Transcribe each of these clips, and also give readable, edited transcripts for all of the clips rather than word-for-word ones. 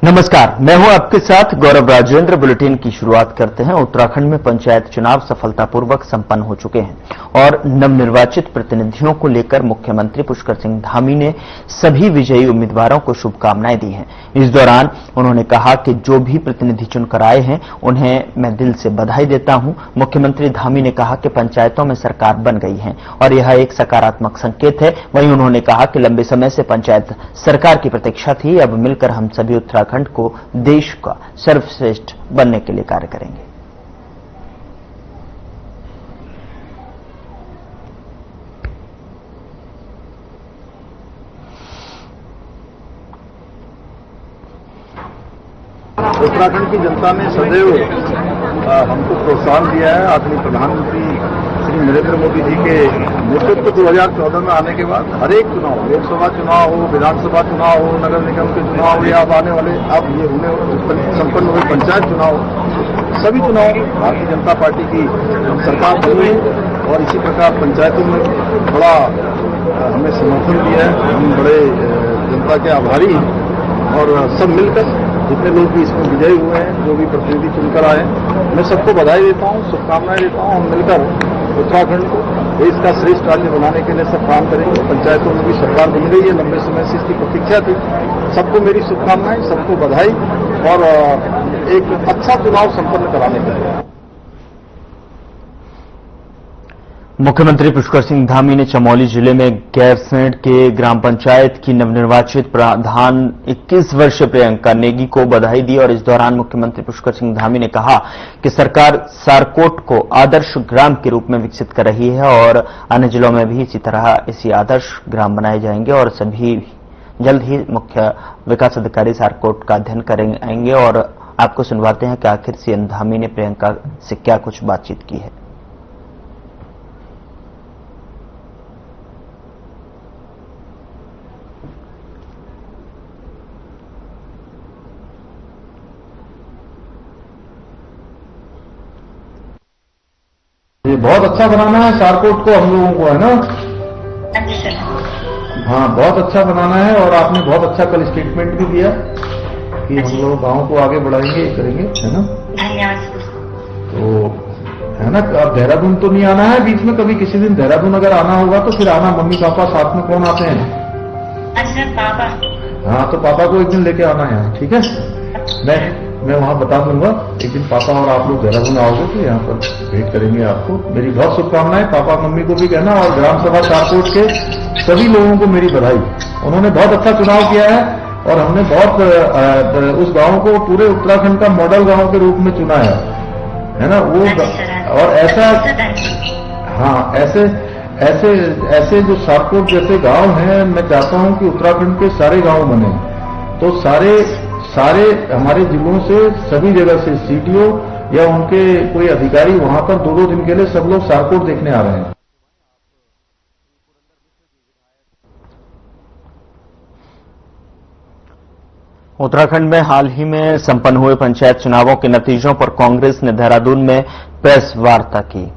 नमस्कार, मैं हूं आपके साथ गौरव राजेंद्र। बुलेटिन की शुरुआत करते हैं। उत्तराखंड में पंचायत चुनाव सफलतापूर्वक संपन्न हो चुके हैं और नवनिर्वाचित प्रतिनिधियों को लेकर मुख्यमंत्री पुष्कर सिंह धामी ने सभी विजयी उम्मीदवारों को शुभकामनाएं दी हैं। इस दौरान उन्होंने कहा कि जो भी प्रतिनिधि चुनकर आए हैं उन्हें मैं दिल से बधाई देता हूं। मुख्यमंत्री धामी ने कहा कि पंचायतों में सरकार बन गई है और यह एक सकारात्मक संकेत है। वहीं उन्होंने कहा कि लंबे समय से पंचायत सरकार की प्रतीक्षा थी, अब मिलकर हम सभी उत्तराखंड को देश का सर्वश्रेष्ठ बनने के लिए कार्य करेंगे। उत्तराखंड की जनता ने सदैव हमको प्रोत्साहन दिया है। आदरणीय प्रधानमंत्री श्री नरेंद्र मोदी जी के नेतृत्व 2014 में आने के बाद हर एक चुनाव, लोकसभा चुनाव हो, विधानसभा चुनाव हो, नगर निगम के चुनाव हो या अब आने वाले अब ये संपन्न हुए पंचायत चुनाव, सभी चुनाव भारतीय जनता पार्टी की सरकार बनी है और इसी प्रकार पंचायतों में बड़ा हमें समर्थन दिया है। हम बड़े जनता के आभारी हैं और सब मिलकर जितने लोग भी इसमें विजयी हुए हैं, जो भी प्रतिनिधि चुनकर आए, मैं सबको बधाई देता हूं, शुभकामनाएं देता हूं। हम मिलकर उत्तराखंड को देश का श्रेष्ठ राज्य बनाने के लिए सब काम करेंगे। पंचायतों में भी सरकार बन गई है, लंबे समय से इसकी प्रतीक्षा थी। सबको मेरी शुभकामनाएं, सबको बधाई और एक अच्छा चुनाव संपन्न कराने के लिए। मुख्यमंत्री पुष्कर सिंह धामी ने चमोली जिले में गैरसैंण के ग्राम पंचायत की नवनिर्वाचित प्रधान 21 वर्षीय प्रियंका नेगी को बधाई दी और इस दौरान मुख्यमंत्री पुष्कर सिंह धामी ने कहा कि सरकार सारकोट को आदर्श ग्राम के रूप में विकसित कर रही है और अन्य जिलों में भी इसी तरह इसी आदर्श ग्राम बनाए जाएंगे और सभी जल्द ही मुख्य विकास अधिकारी सारकोट का अध्ययन करेंगे। और आपको सुनवाते हैं कि आखिर सीएम धामी ने प्रियंका से क्या कुछ बातचीत की है। ये बहुत अच्छा बनाना है सारकोट को हम लोगों को, है ना? हाँ, बहुत अच्छा बनाना है और आपने बहुत अच्छा कल स्टेटमेंट भी दिया कि हम लोग गांव को आगे बढ़ाएंगे, करेंगे, है ना? तो है ना, अब देहरादून तो नहीं आना है बीच में कभी। किसी दिन देहरादून अगर आना होगा तो फिर आना। मम्मी पापा साथ में कौन आते हैं? अच्छा पापा। हाँ, तो पापा को एक दिन लेके आना है, ठीक है? मैं वहां बता दूंगा एक दिन पापा और आप लोग देहरादून आओगे तो यहाँ पर भेंट करेंगे आपको। मेरी बहुत शुभकामनाएं। पापा मम्मी को भी कहना और ग्राम सभा सारकोट के सभी लोगों को मेरी बधाई। उन्होंने बहुत अच्छा चुनाव किया है और हमने बहुत उस गांव को पूरे उत्तराखंड का मॉडल गांव के रूप में चुना है ना? वो और ऐसा, हाँ, ऐसे जो सारकोट जैसे गांव हैं, मैं चाहता हूं कि उत्तराखंड के सारे गांव बने। तो सारे हमारे जिलों से, सभी जगह से सीडीओ या उनके कोई अधिकारी वहां पर 2-2 दिन के लिए सब लोग सारकोट देखने आ रहे हैं। उत्तराखंड में हाल ही में संपन्न हुए पंचायत चुनावों के नतीजों पर कांग्रेस ने देहरादून में प्रेस वार्ता की।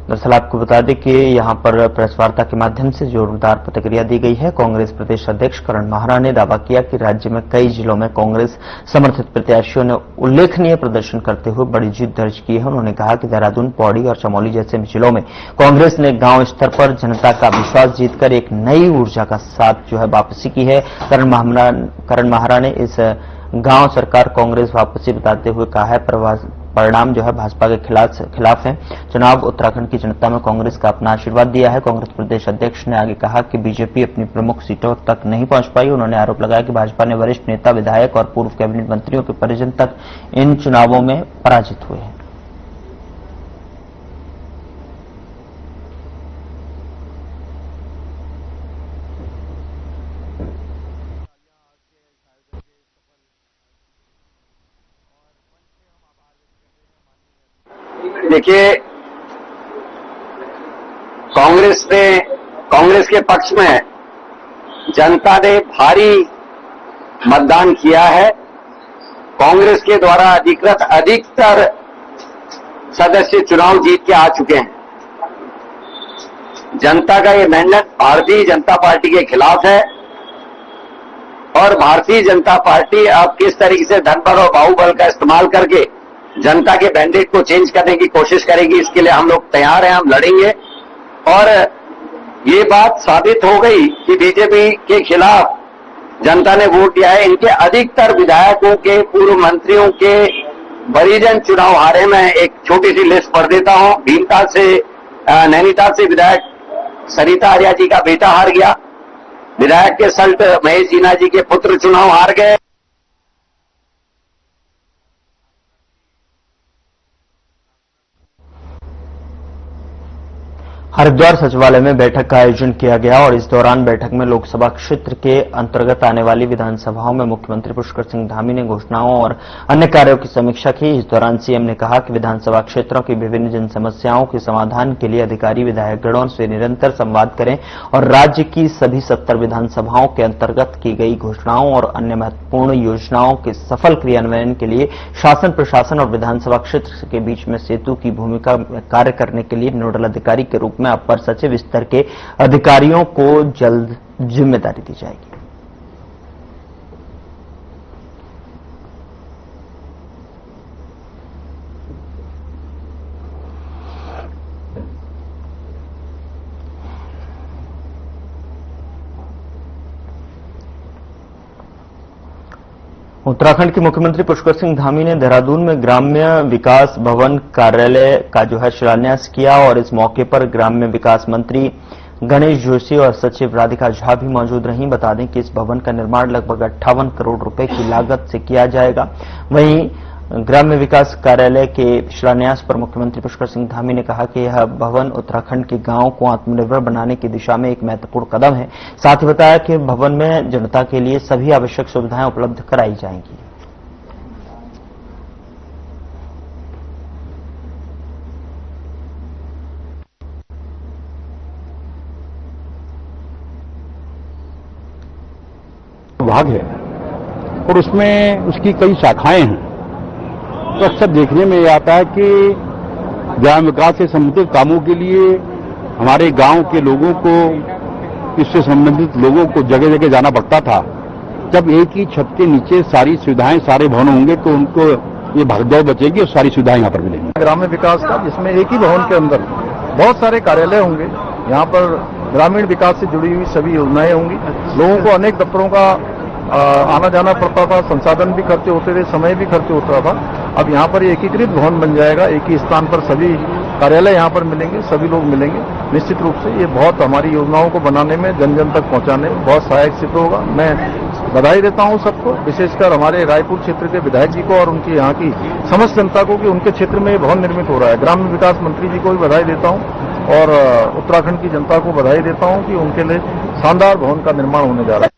दरअसल आपको बता दें कि यहां पर प्रेस वार्ता के माध्यम से जोरदार प्रतिक्रिया दी गई है। कांग्रेस प्रदेश अध्यक्ष करण माहरा ने दावा किया कि राज्य में कई जिलों में कांग्रेस समर्थित प्रत्याशियों ने उल्लेखनीय प्रदर्शन करते हुए बड़ी जीत दर्ज की है। उन्होंने कहा कि देहरादून, पौड़ी और चमोली जैसे जिलों में कांग्रेस ने गांव स्तर पर जनता का विश्वास जीतकर एक नई ऊर्जा का साथ वापसी की है। करण माहरा ने इस गांव सरकार कांग्रेस वापसी बताते हुए कहा है परिणाम भाजपा के खिलाफ है। चुनाव उत्तराखंड की जनता में कांग्रेस का अपना आशीर्वाद दिया है। कांग्रेस प्रदेश अध्यक्ष ने आगे कहा कि बीजेपी अपनी प्रमुख सीटों तक नहीं पहुंच पाई। उन्होंने आरोप लगाया कि भाजपा ने वरिष्ठ नेता, विधायक और पूर्व कैबिनेट मंत्रियों के परिजन तक इन चुनावों में पराजित हुए हैं। देखिए, कांग्रेस के पक्ष में जनता ने भारी मतदान किया है। कांग्रेस के द्वारा अधिकृत अधिकतर सदस्य चुनाव जीत के आ चुके हैं। जनता का ये मैंडेट भारतीय जनता पार्टी के खिलाफ है और भारतीय जनता पार्टी अब किस तरीके से धनबल और बाहुबल का इस्तेमाल करके जनता के मैंडेट को चेंज करने की कोशिश करेगी, इसके लिए हम लोग तैयार हैं, हम लड़ेंगे। और ये बात साबित हो गई कि बीजेपी के खिलाफ जनता ने वोट दिया है। इनके अधिकतर विधायकों के, पूर्व मंत्रियों के परिजन चुनाव हारे। मैं एक छोटी सी लिस्ट पढ़ देता हूं। भीमताल से, नैनीताल से विधायक सरिता आर्या जी का बेटा हार गया। विधायक के सल्ट महेश जीना जी के पुत्र चुनाव हार गए। हरिद्वार सचिवालय में बैठक का आयोजन किया गया और इस दौरान बैठक में लोकसभा क्षेत्र के अंतर्गत आने वाली विधानसभाओं में मुख्यमंत्री पुष्कर सिंह धामी ने घोषणाओं और अन्य कार्यों की समीक्षा की। इस दौरान सीएम ने कहा कि विधानसभा क्षेत्रों की विभिन्न जन समस्याओं के समाधान के लिए अधिकारी विधायकगणों से निरंतर संवाद करें और राज्य की सभी 70 विधानसभाओं के अंतर्गत की गई घोषणाओं और अन्य महत्वपूर्ण योजनाओं के सफल क्रियान्वयन के लिए शासन, प्रशासन और विधानसभा क्षेत्र के बीच में सेतु की भूमिका में कार्य करने के लिए नोडल अधिकारी के रूप में अपर सचिव स्तर के अधिकारियों को जल्द जिम्मेदारी दी जाएगी। उत्तराखंड के मुख्यमंत्री पुष्कर सिंह धामी ने देहरादून में ग्राम्य विकास भवन कार्यालय का शिलान्यास किया और इस मौके पर ग्राम्य विकास मंत्री गणेश जोशी और सचिव राधिका झा भी मौजूद रहीं। बता दें कि इस भवन का निर्माण लगभग 58 करोड़ रुपए की लागत से किया जाएगा। वहीं ग्राम्य विकास कार्यालय के शिलान्यास पर मुख्यमंत्री पुष्कर सिंह धामी ने कहा कि यह भवन उत्तराखंड के गांवों को आत्मनिर्भर बनाने की दिशा में एक महत्वपूर्ण कदम है। साथ ही बताया कि भवन में जनता के लिए सभी आवश्यक सुविधाएं उपलब्ध कराई जाएंगी। विभाग है और उसमें उसकी कई शाखाएं हैं। तो अक्सर देखने में ये आता है कि ग्राम विकास से संबंधित कामों के लिए हमारे गांव के लोगों को, इससे संबंधित लोगों को जगह जगह जाना पड़ता था। जब एक ही छत के नीचे सारी सुविधाएं, सारे भवन होंगे तो उनको ये भागदौड़ बचेगी और सारी सुविधाएं यहाँ पर मिलेंगी। ग्राम्य विकास का, जिसमें एक ही भवन के अंदर बहुत सारे कार्यालय होंगे। यहाँ पर ग्रामीण विकास से जुड़ी हुई सभी योजनाएं होंगी। लोगों को अनेक दफ्तरों का आना जाना पड़ता था, संसाधन भी खर्चे होते थे, समय भी खर्चे होता था। अब यहाँ पर एकीकृत भवन बन जाएगा। एक ही स्थान पर सभी कार्यालय यहाँ पर मिलेंगे, सभी लोग मिलेंगे। निश्चित रूप से ये बहुत हमारी योजनाओं को बनाने में, जन जन तक पहुँचाने में बहुत सहायक सिद्ध होगा। मैं बधाई देता हूँ सबको, विशेषकर हमारे रायपुर क्षेत्र के विधायक जी को और उनकी यहाँ की समस्त जनता को कि उनके क्षेत्र में ये भवन निर्मित हो रहा है। ग्राम्य विकास मंत्री जी को भी बधाई देता हूँ और उत्तराखंड की जनता को बधाई देता हूँ कि उनके लिए शानदार भवन का निर्माण होने जा रहा है।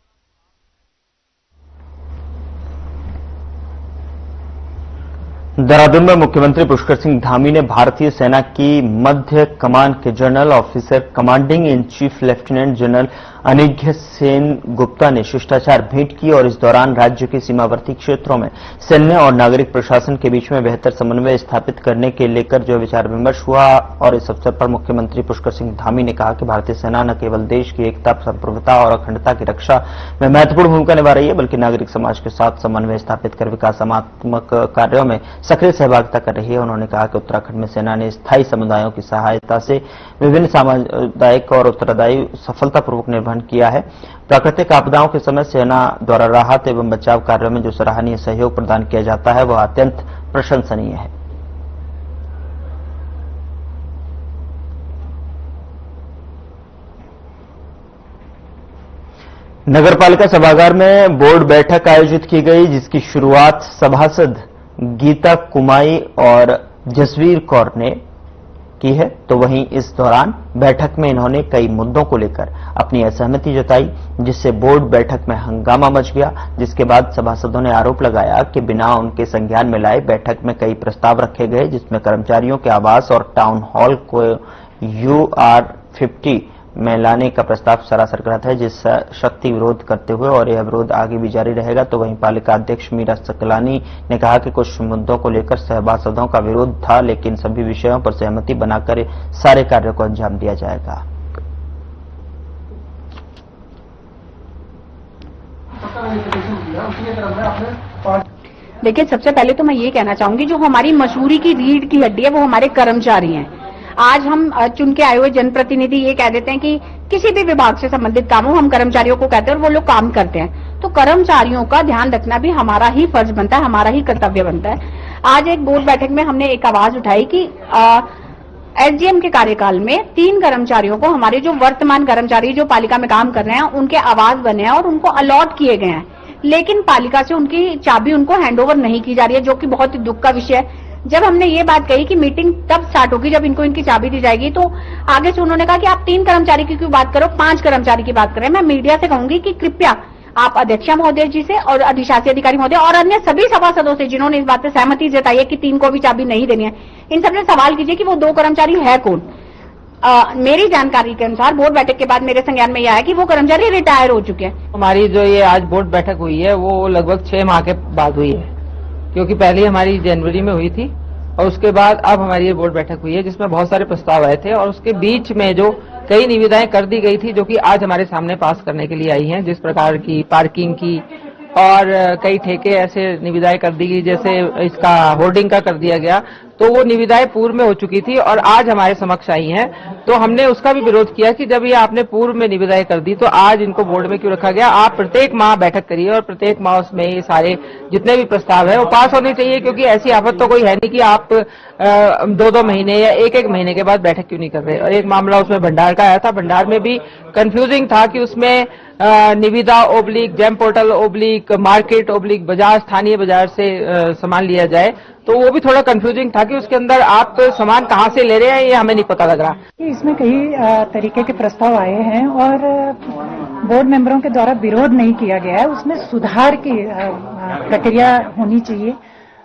देहरादून में मुख्यमंत्री पुष्कर सिंह धामी ने भारतीय सेना की मध्य कमान के general officer commanding in chief lieutenant general Anindya Sengupta ने शिष्टाचार भेंट की और इस दौरान राज्य के सीमावर्ती क्षेत्रों में सैन्य और नागरिक प्रशासन के बीच में बेहतर समन्वय स्थापित करने के लेकर विचार विमर्श हुआ। और इस अवसर पर मुख्यमंत्री पुष्कर सिंह धामी ने कहा कि भारतीय सेना न केवल देश की एकता, संप्रभुता और अखंडता की रक्षा में महत्वपूर्ण भूमिका निभा रही है, बल्कि नागरिक समाज के साथ समन्वय स्थापित कर विकासात्मक कार्यों में सक्रिय सहभागिता कर रही है। उन्होंने कहा कि उत्तराखंड में सेना ने स्थायी समुदायों की सहायता से विभिन्न सामुदायिक और उत्तरदायी सफलतापूर्वक निर्वहन किया है। प्राकृतिक आपदाओं के समय सेना द्वारा राहत एवं बचाव कार्यों में जो सराहनीय सहयोग प्रदान किया जाता है वह अत्यंत प्रशंसनीय है। नगरपालिका सभागार में बोर्ड बैठक आयोजित की गई, जिसकी शुरुआत सभासद गीता कुमाई और जसवीर कौर ने की है। तो वहीं इस दौरान बैठक में इन्होंने कई मुद्दों को लेकर अपनी असहमति जताई, जिससे बोर्ड बैठक में हंगामा मच गया। जिसके बाद सभासदों ने आरोप लगाया कि बिना उनके संज्ञान में लाए बैठक में कई प्रस्ताव रखे गए, जिसमें कर्मचारियों के आवास और टाउन हॉल को UR50 में लाने का प्रस्ताव सरासर गलत है, जिसका शक्ति विरोध करते हुए और यह विरोध आगे भी जारी रहेगा। तो वहीं पालिका अध्यक्ष मीरा सकलानी ने कहा कि कुछ मुद्दों को लेकर सभासदों का विरोध था, लेकिन सभी विषयों पर सहमति बनाकर सारे कार्यों को अंजाम दिया जाएगा। देखिए, सबसे पहले तो मैं ये कहना चाहूंगी, जो हमारी मसूरी की रीढ़ की हड्डी है वो हमारे कर्मचारी हैं। आज हम चुन के आए हुए जनप्रतिनिधि ये कह देते हैं कि किसी भी विभाग से संबंधित काम हो, हम कर्मचारियों को कहते हैं और वो लोग काम करते हैं। तो कर्मचारियों का ध्यान रखना भी हमारा ही फर्ज बनता है, हमारा ही कर्तव्य बनता है। आज एक बोर्ड बैठक में हमने एक आवाज उठाई कि एसडीएम के कार्यकाल में 3 कर्मचारियों को, हमारे जो वर्तमान कर्मचारी जो पालिका में काम कर रहे हैं, उनके आवास बने हैं और उनको अलॉट किए गए हैं, लेकिन पालिका से उनकी चाबी उनको हैंडओवर नहीं की जा रही है, जो कि बहुत ही दुख का विषय है। जब हमने ये बात कही कि मीटिंग तब स्टार्ट होगी जब इनको इनकी चाबी दी जाएगी, तो आगे से उन्होंने कहा कि आप 3 कर्मचारी की क्यों बात करो, 5 कर्मचारी की बात करें। मैं मीडिया से कहूंगी कि कृपया आप अध्यक्षा महोदय जी से और अधिशासी अधिकारी महोदय और अन्य सभी सभासदों से जिन्होंने इस बात पे सहमति जताई है कि 3 को भी चाबी नहीं देनी है, इन सबने सवाल कीजिए कि वो 2 कर्मचारी है कौन। मेरी जानकारी के अनुसार बोर्ड बैठक के बाद मेरे संज्ञान में यह आया कि वो कर्मचारी रिटायर हो चुके हैं। हमारी जो ये आज बोर्ड बैठक हुई है वो लगभग 6 माह के बाद हुई है, क्योंकि पहली हमारी जनवरी में हुई थी और उसके बाद अब हमारी ये बोर्ड बैठक हुई है, जिसमें बहुत सारे प्रस्ताव आए थे और उसके बीच में जो कई निविदाएं कर दी गई थी, जो कि आज हमारे सामने पास करने के लिए आई हैं, जिस प्रकार की पार्किंग की और कई ठेके ऐसे निविदाएं कर दी गई, जैसे इसका होर्डिंग का कर दिया गया, तो वो निविदाएं पूर्व में हो चुकी थी और आज हमारे समक्ष आई हैं। तो हमने उसका भी विरोध किया कि जब ये आपने पूर्व में निविदाएं कर दी तो आज इनको बोर्ड में क्यों रखा गया। आप प्रत्येक माह बैठक करिए और प्रत्येक माह उसमें ये सारे जितने भी प्रस्ताव है वो पास होने चाहिए, क्योंकि ऐसी आफत तो कोई है नहीं कि आप 2-2 महीने या 1-1 महीने के बाद बैठक क्यों नहीं कर रहे। और एक मामला उसमें भंडार का आया था, भंडार में भी कंफ्यूजिंग था कि उसमें निविदा oblique GeM portal oblique market oblique बाजार, स्थानीय बाजार से सामान लिया जाए, तो वो भी थोड़ा कंफ्यूजिंग था कि उसके अंदर आप सामान कहाँ से ले रहे हैं ये हमें नहीं पता लग रहा। इसमें कई तरीके के प्रस्ताव आए हैं और बोर्ड मेंबरों के द्वारा विरोध नहीं किया गया है। उसमें सुधार की प्रक्रिया होनी चाहिए,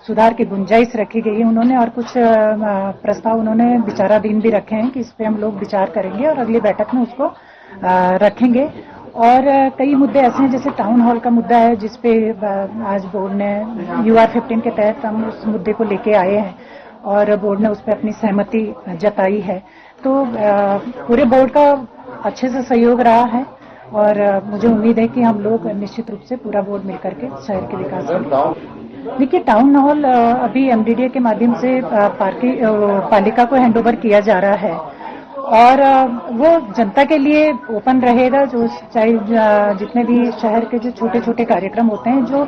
सुधार की गुंजाइश रखी गई है उन्होंने, और कुछ प्रस्ताव उन्होंने विचाराधीन भी रखे हैं कि इस पे हम लोग विचार करेंगे और अगली बैठक में उसको रखेंगे। और कई मुद्दे ऐसे हैं, जैसे टाउन हॉल का मुद्दा है, जिसपे आज बोर्ड ने UR 15 के तहत हम उस मुद्दे को लेके आए हैं और बोर्ड ने उस पर अपनी सहमति जताई है। तो पूरे बोर्ड का अच्छे से सहयोग रहा है और मुझे उम्मीद है कि हम लोग निश्चित रूप से पूरा बोर्ड मिलकर के शहर के विकास करेंगे। देखिए, टाउन हॉल अभी MDDA के माध्यम से पालिका को हैंडओवर किया जा रहा है और वो जनता के लिए ओपन रहेगा, जो चाहे जितने भी शहर के जो छोटे छोटे कार्यक्रम होते हैं, जो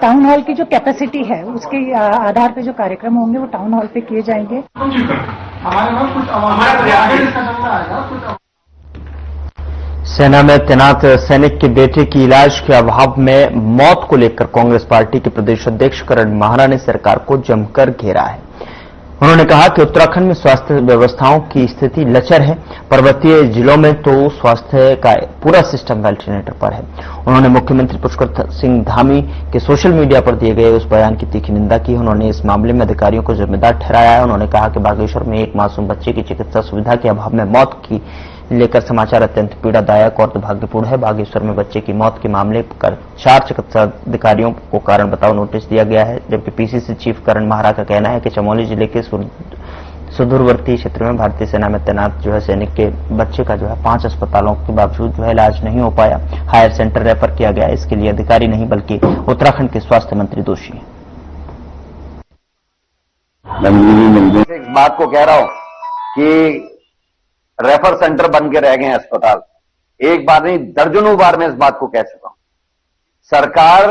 टाउन हॉल की जो कैपेसिटी है उसके आधार पे जो कार्यक्रम होंगे वो टाउन हॉल पे किए जाएंगे। सेना में तैनात सैनिक के बेटे की इलाज के अभाव में मौत को लेकर कांग्रेस पार्टी के प्रदेश अध्यक्ष करण माहरा ने सरकार को जमकर घेरा है। उन्होंने कहा कि उत्तराखंड में स्वास्थ्य व्यवस्थाओं की स्थिति लचर है, पर्वतीय जिलों में तो स्वास्थ्य का पूरा सिस्टम वेंटिलेटर पर है। उन्होंने मुख्यमंत्री पुष्कर सिंह धामी के सोशल मीडिया पर दिए गए उस बयान की तीखी निंदा की। उन्होंने इस मामले में अधिकारियों को जिम्मेदार ठहराया है। उन्होंने कहा कि बागेश्वर में एक मासूम बच्चे की चिकित्सा सुविधा के अभाव में मौत की लेकर समाचार अत्यंत पीड़ादायक और दुर्भाग्यपूर्ण है। बागेश्वर में बच्चे की मौत के मामले पर 4 चिकित्सा अधिकारियों को कारण बताओ नोटिस दिया गया है, जबकि पीसीसी चीफ करण माहरा का कहना है कि चमोली जिले के सुदूरवर्ती क्षेत्र में भारतीय सेना में तैनात सैनिक के बच्चे का 5 अस्पतालों के बावजूद इलाज नहीं हो पाया, हायर सेंटर रेफर किया गया। इसके लिए अधिकारी नहीं बल्कि उत्तराखंड के स्वास्थ्य मंत्री दोषी हैं। इस बात को कह रहा हूं कि रेफर सेंटर बन के रह गए हैं अस्पताल। एक बार नहीं, दर्जनों बार मैं इस बात को कह चुका हूं। सरकार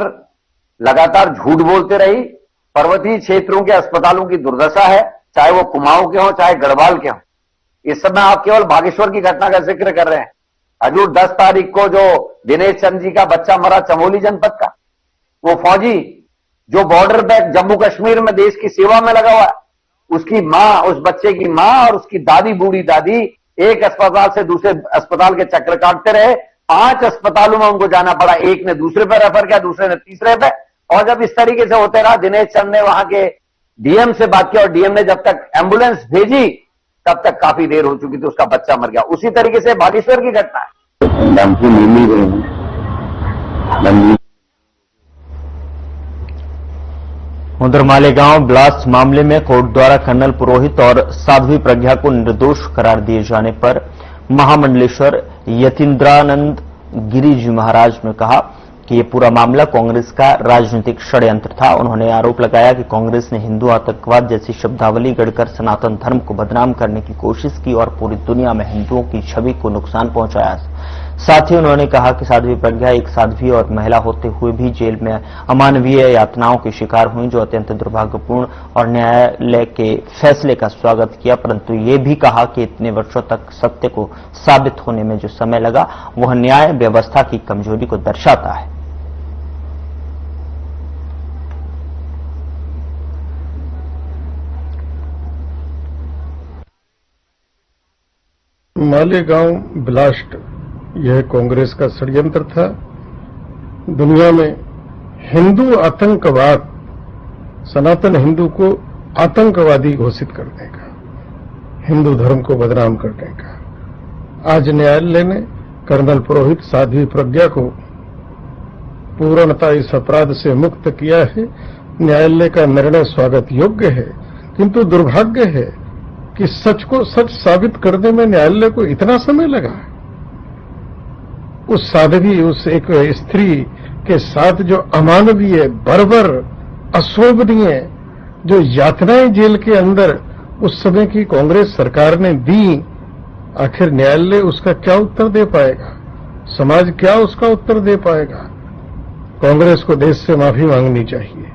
लगातार झूठ बोलते रही। पर्वतीय क्षेत्रों के अस्पतालों की दुर्दशा है, चाहे वो कुमाऊं के हों चाहे गढ़वाल के हों। इस समय आप केवल बागेश्वर की घटना का जिक्र कर रहे हैं। हजूर 10 तारीख को जो दिनेश चंद जी का बच्चा मरा चमोली जनपद का, वो फौजी जो बॉर्डर पे जम्मू कश्मीर में देश की सेवा में लगा हुआ है, उसकी मां, उस बच्चे की मां और उसकी दादी, बूढ़ी दादी एक अस्पताल से दूसरे अस्पताल के चक्कर काटते रहे। 5 अस्पतालों में उनको जाना पड़ा, एक ने दूसरे पर रेफर किया, दूसरे ने तीसरे पे। और जब इस तरीके से होते रहा, दिनेश चंद ने वहां के डीएम से बात की और डीएम ने जब तक एम्बुलेंस भेजी तब तक काफी देर हो चुकी थी, उसका बच्चा मर गया। उसी तरीके से बागेश्वर की घटना है। उधर मालेगांव ब्लास्ट मामले में कोर्ट द्वारा कर्नल पुरोहित और साध्वी प्रज्ञा को निर्दोष करार दिए जाने पर महामंडलेश्वर यतीन्द्रानंद गिरी जी महाराज ने कहा कि ये पूरा मामला कांग्रेस का राजनीतिक षड्यंत्र था। उन्होंने आरोप लगाया कि कांग्रेस ने हिंदू आतंकवाद जैसी शब्दावली गढ़कर सनातन धर्म को बदनाम करने की कोशिश की और पूरी दुनिया में हिंदुओं की छवि को नुकसान पहुंचाया। साथ ही उन्होंने कहा कि साध्वी प्रज्ञा एक साध्वी और महिला होते हुए भी जेल में अमानवीय यातनाओं की शिकार हुई, जो अत्यंत दुर्भाग्यपूर्ण, और न्यायालय के फैसले का स्वागत किया, परंतु ये भी कहा कि इतने वर्षों तक सत्य को साबित होने में जो समय लगा वह न्याय व्यवस्था की कमजोरी को दर्शाता है। मालेगांव ब्लास्ट यह कांग्रेस का षड्यंत्र था। दुनिया में हिंदू आतंकवाद, सनातन हिंदू को आतंकवादी घोषित करने का, हिंदू धर्म को बदनाम करने का। आज न्यायालय ने कर्नल पुरोहित साध्वी प्रज्ञा को पूर्णतः इस अपराध से मुक्त किया है। न्यायालय का निर्णय स्वागत योग्य है, किंतु दुर्भाग्य है कि सच को सच साबित करने में न्यायालय को इतना समय लगा। उस साध्वी, उस एक स्त्री के साथ जो अमानवीय, बर्बर, अशोभनीय जो यातनाएं जेल के अंदर उस समय की कांग्रेस सरकार ने दी, आखिर न्यायालय उसका क्या उत्तर दे पाएगा? समाज क्या उसका उत्तर दे पाएगा? कांग्रेस को देश से माफी मांगनी चाहिए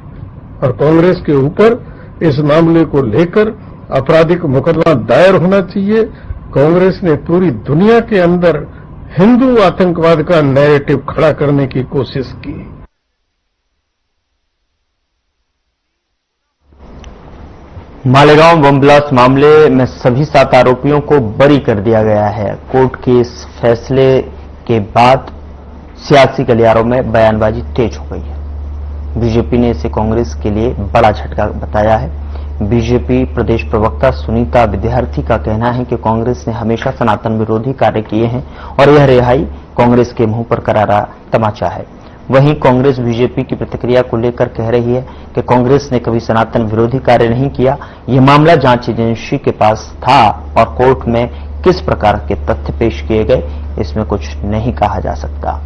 और कांग्रेस के ऊपर इस मामले को लेकर आपराधिक मुकदमा दायर होना चाहिए। कांग्रेस ने पूरी दुनिया के अंदर हिंदू आतंकवाद का नैरेटिव खड़ा करने की कोशिश की। मालेगांव बम ब्लास्ट मामले में सभी 7 आरोपियों को बरी कर दिया गया है। कोर्ट के इस फैसले के बाद सियासी गलियारों में बयानबाजी तेज हो गई है। बीजेपी ने इसे कांग्रेस के लिए बड़ा झटका बताया है। बीजेपी प्रदेश प्रवक्ता सुनीता विद्यार्थी का कहना है कि कांग्रेस ने हमेशा सनातन विरोधी कार्य किए हैं और यह रिहाई कांग्रेस के मुंह पर करारा तमाचा है। वहीं कांग्रेस बीजेपी की प्रतिक्रिया को लेकर कह रही है कि कांग्रेस ने कभी सनातन विरोधी कार्य नहीं किया। यह मामला जांच एजेंसी के पास था और कोर्ट में किस प्रकार के तथ्य पेश किए गए, इसमें कुछ नहीं कहा जा सकता।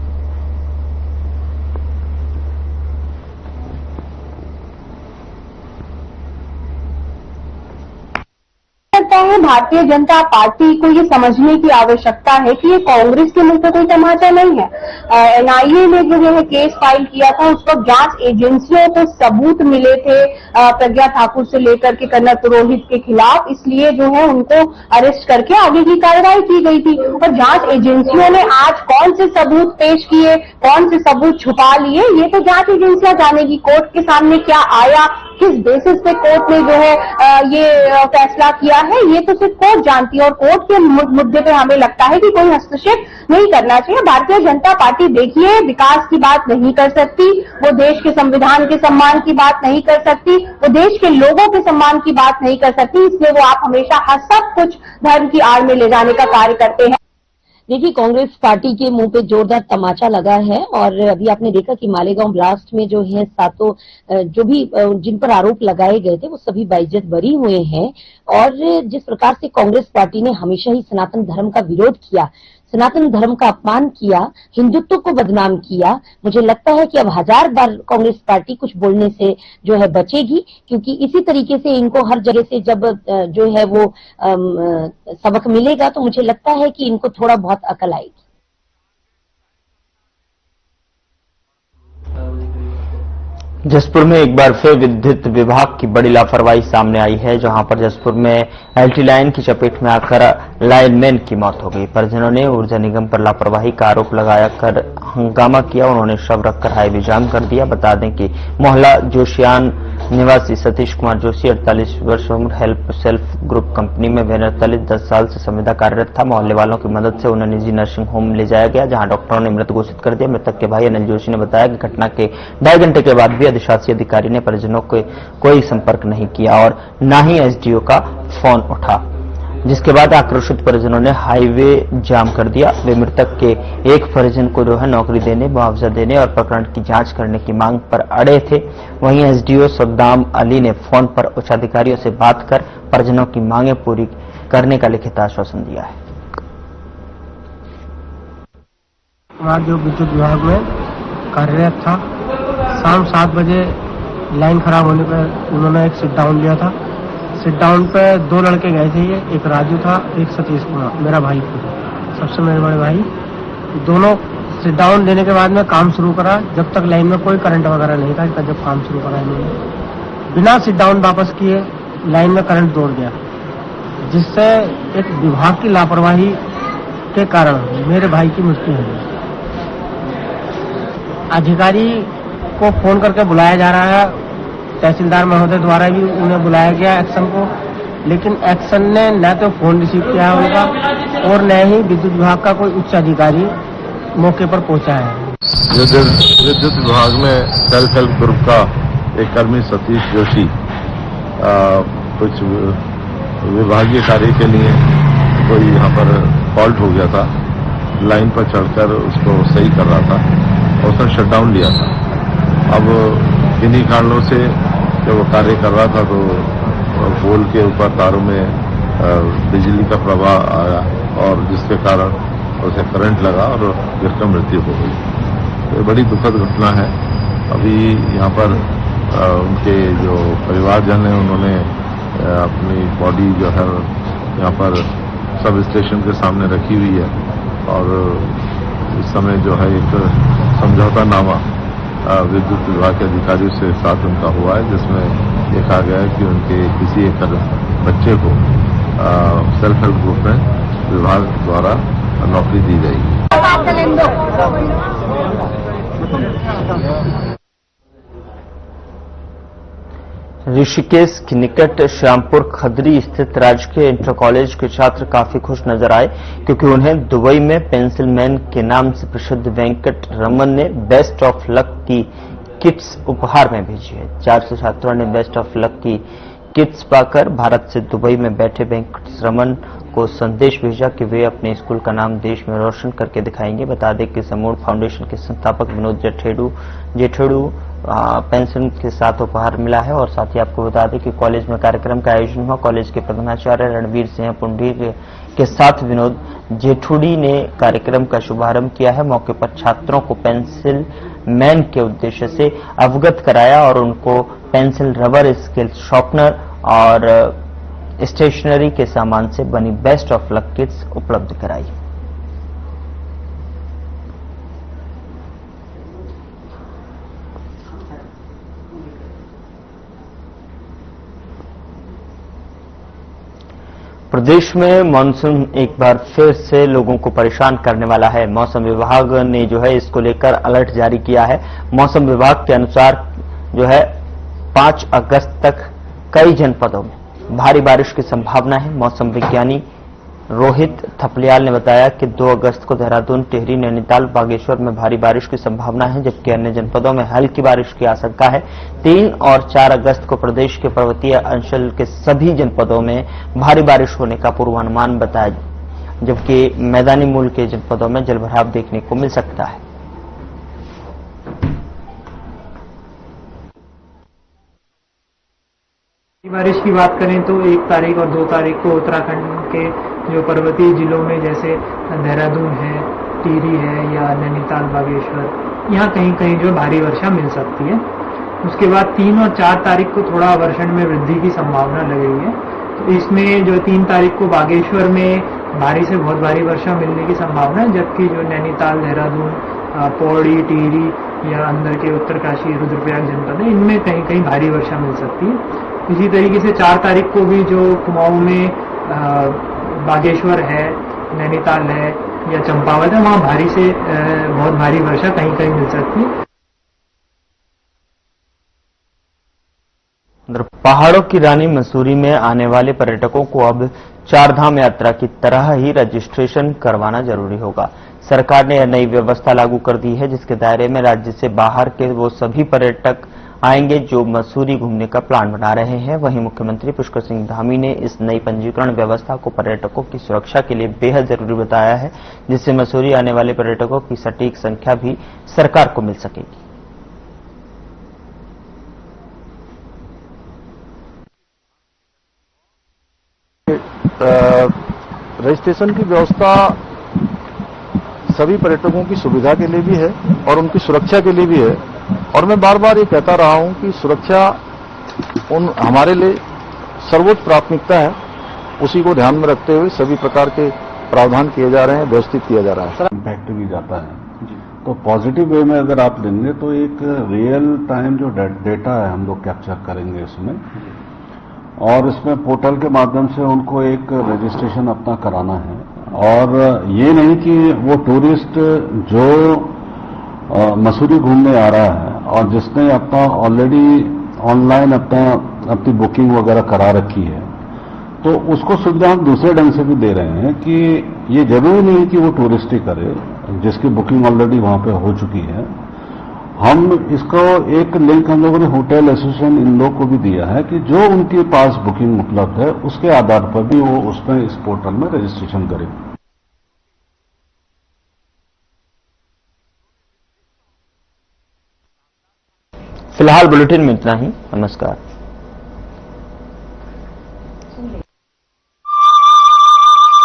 भारतीय जनता पार्टी को ये समझने की आवश्यकता है कि ये कांग्रेस के मुंह पे कोई तमाचा नहीं है। एनआईए ने जो है केस फाइल किया था, उस वक्त जांच एजेंसियों को सबूत मिले थे प्रज्ञा ठाकुर से लेकर के कर्नल पुरोहित के खिलाफ, इसलिए जो है उनको अरेस्ट करके आगे की कार्रवाई की गई थी। और जांच एजेंसियों ने आज कौन से सबूत पेश किए, कौन से सबूत छुपा लिए, ये तो जांच एजेंसियां जानेगी। कोर्ट के सामने क्या आया, किस बेसिस पे कोर्ट ने जो है ये फैसला किया है, ये तो सिर्फ कोर्ट जानती है। और कोर्ट के मुद्दे पे हमें लगता है कि कोई हस्तक्षेप नहीं करना चाहिए। भारतीय जनता पार्टी देखिए विकास की बात नहीं कर सकती, वो देश के संविधान के सम्मान की बात नहीं कर सकती, वो देश के लोगों के सम्मान की बात नहीं कर सकती, इसलिए वो आप हमेशा हर सब कुछ धर्म की आड़ में ले जाने का कार्य करते हैं। देखिए, कांग्रेस पार्टी के मुंह पे जोरदार तमाचा लगा है और अभी आपने देखा कि मालेगांव ब्लास्ट में जो है 7 जो भी जिन पर आरोप लगाए गए थे वो सभी बाइज्जत बरी हुए हैं। और जिस प्रकार से कांग्रेस पार्टी ने हमेशा ही सनातन धर्म का विरोध किया, सनातन धर्म का अपमान किया, हिंदुत्व को बदनाम किया, मुझे लगता है कि अब 1000 बार कांग्रेस पार्टी कुछ बोलने से जो है बचेगी, क्योंकि इसी तरीके से इनको हर जगह से जब जो है वो सबक मिलेगा तो मुझे लगता है कि इनको थोड़ा बहुत अकल आएगी। जसपुर में एक बार फिर विद्युत विभाग की बड़ी लापरवाही सामने आई है, जहां पर जसपुर में एलटी लाइन की चपेट में आकर लाइनमैन की मौत हो गई। परिजनों ने ऊर्जा निगम पर लापरवाही का आरोप लगाया कर हंगामा किया। उन्होंने शव रखकर हाईवे जाम कर दिया। बता दें कि मोहल्ला जोशियान निवासी सतीश कुमार जोशी 48 वर्ष उम्र हेल्प सेल्फ ग्रुप कंपनी में बैनर तले 10 साल से संविदा कार्यरत था। मोहल्ले वालों की मदद से उन्हें निजी नर्सिंग होम ले जाया गया, जहां डॉक्टरों ने मृत घोषित कर दिया। मृतक के भाई अनिल जोशी ने बताया कि घटना के 2.5 घंटे के बाद भी अधिशासी अधिकारी ने परिजनों को कोई संपर्क नहीं किया और न ही एसडीओ का फोन उठा, जिसके बाद आक्रोशित परिजनों ने हाईवे जाम कर दिया। वे मृतक के एक परिजन को जो है नौकरी देने, मुआवजा देने और प्रकरण की जांच करने की मांग पर अड़े थे। वहीं एसडीओ सद्दाम अली ने फोन पर उच्च अधिकारियों से बात कर परिजनों की मांगें पूरी करने का लिखित आश्वासन दिया है। जो विद्युत विभाग में कार्यरत था। शाम 7 बजे लाइन खराब होने पर उन्होंने एक सिट डाउन लिया था। सिट डाउन पे 2 लड़के गए थे, ये एक राजू था, एक सतीश कुमार, मेरा भाई था, सबसे मेरे बड़े भाई। दोनों सिट डाउन लेने के बाद में काम शुरू करा। जब तक लाइन में कोई करंट वगैरह नहीं था, जब काम शुरू करा इन्होंने, बिना सिट डाउन वापस किए लाइन में करंट दौड़ गया, जिससे एक विभाग की लापरवाही के कारण मेरे भाई की मृत्यु हुई। अधिकारी को फोन करके बुलाया जा रहा है, तहसीलदार महोदय द्वारा भी उन्हें बुलाया गया एक्शन को, लेकिन एक्शन ने न तो फोन रिसीव किया है उनका और न ही विद्युत विभाग का कोई उच्च अधिकारी मौके पर पहुंचा है। विद्युत विभाग में सेल्फ हेल्प ग्रुप का एक कर्मी सतीश जोशी कुछ विभागीय कार्य के लिए कोई यहाँ पर फॉल्ट हो गया था, लाइन पर चढ़कर उसको सही कर रहा था और उसने शटडाउन लिया था। अब किन्हीं कारणों से जब वो कार्य कर रहा था तो पोल के ऊपर तारों में बिजली का प्रवाह आया और जिसके कारण उसे करंट लगा और जिसका मृत्यु हो गई। तो बड़ी दुखद घटना है। अभी यहाँ पर उनके जो परिवारजन हैं उन्होंने अपनी बॉडी जो है यहाँ पर सब स्टेशन के सामने रखी हुई है और इस समय जो है एक समझौता नामा विद्युत विभाग के अधिकारियों से साथ उनका हुआ है, जिसमें ये कहा गया है कि उनके किसी एक बच्चे को सेल्फ हेल्प ग्रुप में विभाग द्वारा नौकरी दी जाएगी। ऋषिकेश के निकट श्यामपुर खदरी स्थित राजकीय इंटर कॉलेज के छात्र काफी खुश नजर आए, क्योंकि उन्हें दुबई में पेंसिल मैन के नाम से प्रसिद्ध वेंकट रमन ने बेस्ट ऑफ लक की किट्स उपहार में भेजी है। 400 छात्रों ने बेस्ट ऑफ लक की किट्स पाकर भारत से दुबई में बैठे वेंकट रमन को संदेश भेजा कि वे अपने स्कूल का नाम देश में रोशन करके दिखाएंगे। बता दें कि समूह फाउंडेशन के संस्थापक विनोद जेठेड़ू पेंशन के साथ उपहार मिला है। और साथ ही आपको बता दें कि कॉलेज में कार्यक्रम का आयोजन हुआ। कॉलेज के प्रधानाचार्य रणवीर सिंह पुंडी के साथ विनोद जेठुड़ी ने कार्यक्रम का शुभारंभ किया है। मौके पर छात्रों को पेंसिल मैन के उद्देश्य से अवगत कराया और उनको पेंसिल, रबर, स्केल, शार्पनर और स्टेशनरी के सामान से बनी बेस्ट ऑफ लक किट्स उपलब्ध कराई। प्रदेश में मानसून एक बार फिर से लोगों को परेशान करने वाला है। मौसम विभाग ने जो है इसको लेकर अलर्ट जारी किया है। मौसम विभाग के अनुसार जो है 5 अगस्त तक कई जनपदों में भारी बारिश की संभावना है। मौसम विज्ञानी रोहित थपलियाल ने बताया कि 2 अगस्त को देहरादून, टिहरी, नैनीताल, बागेश्वर में भारी बारिश की संभावना है, जबकि अन्य जनपदों में हल्की बारिश की आशंका है। 3 और 4 अगस्त को प्रदेश के पर्वतीय अंचल के सभी जनपदों में भारी बारिश होने का पूर्वानुमान बताया, जबकि मैदानी मूल के जनपदों में जलभराव देखने को मिल सकता है। बारिश की बात करें तो 1 तारीख और 2 तारीख को उत्तराखंड के जो पर्वतीय जिलों में जैसे देहरादून है, टिहरी है या नैनीताल, बागेश्वर, यहाँ कहीं कहीं जो भारी वर्षा मिल सकती है। उसके बाद 3 और 4 तारीख को थोड़ा वर्षण में वृद्धि की संभावना लग रही है। तो इसमें जो 3 तारीख को बागेश्वर में भारी से बहुत भारी वर्षा मिलने की संभावना है, जबकि जो नैनीताल, देहरादून, पौड़ी, टिहरी या अंदर के उत्तरकाशी, रुद्रप्रयाग जनपद है, इनमें कहीं कहीं भारी वर्षा मिल सकती है। इसी तरीके से 4 तारीख को भी जो कुमाऊं में बागेश्वर है, नैनीताल है या चंपावत है, वहां भारी से बहुत भारी वर्षा कहीं कहीं मिल सकती है। पहाड़ों की रानी मसूरी में आने वाले पर्यटकों को अब 4 धाम यात्रा की तरह ही रजिस्ट्रेशन करवाना जरूरी होगा। सरकार ने यह नई व्यवस्था लागू कर दी है, जिसके दायरे में राज्य से बाहर के वो सभी पर्यटक आएंगे जो मसूरी घूमने का प्लान बना रहे हैं। वहीं मुख्यमंत्री पुष्कर सिंह धामी ने इस नई पंजीकरण व्यवस्था को पर्यटकों की सुरक्षा के लिए बेहद जरूरी बताया है, जिससे मसूरी आने वाले पर्यटकों की सटीक संख्या भी सरकार को मिल सकेगी। रजिस्ट्रेशन की व्यवस्था सभी पर्यटकों की सुविधा के लिए भी है और उनकी सुरक्षा के लिए भी है। और मैं बार बार ये कहता रहा हूं कि सुरक्षा हमारे लिए सर्वोच्च प्राथमिकता है। उसी को ध्यान में रखते हुए सभी प्रकार के प्रावधान किए जा रहे हैं, व्यवस्थित किया जा रहा है। इम्पैक्ट भी जाता है तो पॉजिटिव वे में अगर आप लेंगे तो एक रियल टाइम जो डेटा है हम लोग कैप्चर करेंगे इसमें, और इसमें पोर्टल के माध्यम से उनको एक रजिस्ट्रेशन अपना कराना है। और ये नहीं कि वो टूरिस्ट जो मसूरी घूमने आ रहा है और जिसने अपना ऑलरेडी ऑनलाइन अपनी बुकिंग वगैरह करा रखी है, तो उसको सुविधा हम दूसरे ढंग से भी दे रहे हैं कि ये जरूरी नहीं कि वो टूरिस्ट ही करे, जिसकी बुकिंग ऑलरेडी वहां पे हो चुकी है। हम इसको एक लिंक हम लोगों ने होटल एसोसिएशन इन लोग को भी दिया है कि जो उनके पास बुकिंग उपलब्ध है उसके आधार पर भी वो उसमें इस पोर्टल में रजिस्ट्रेशन करें। फिलहाल बुलेटिन में इतना ही। नमस्कार।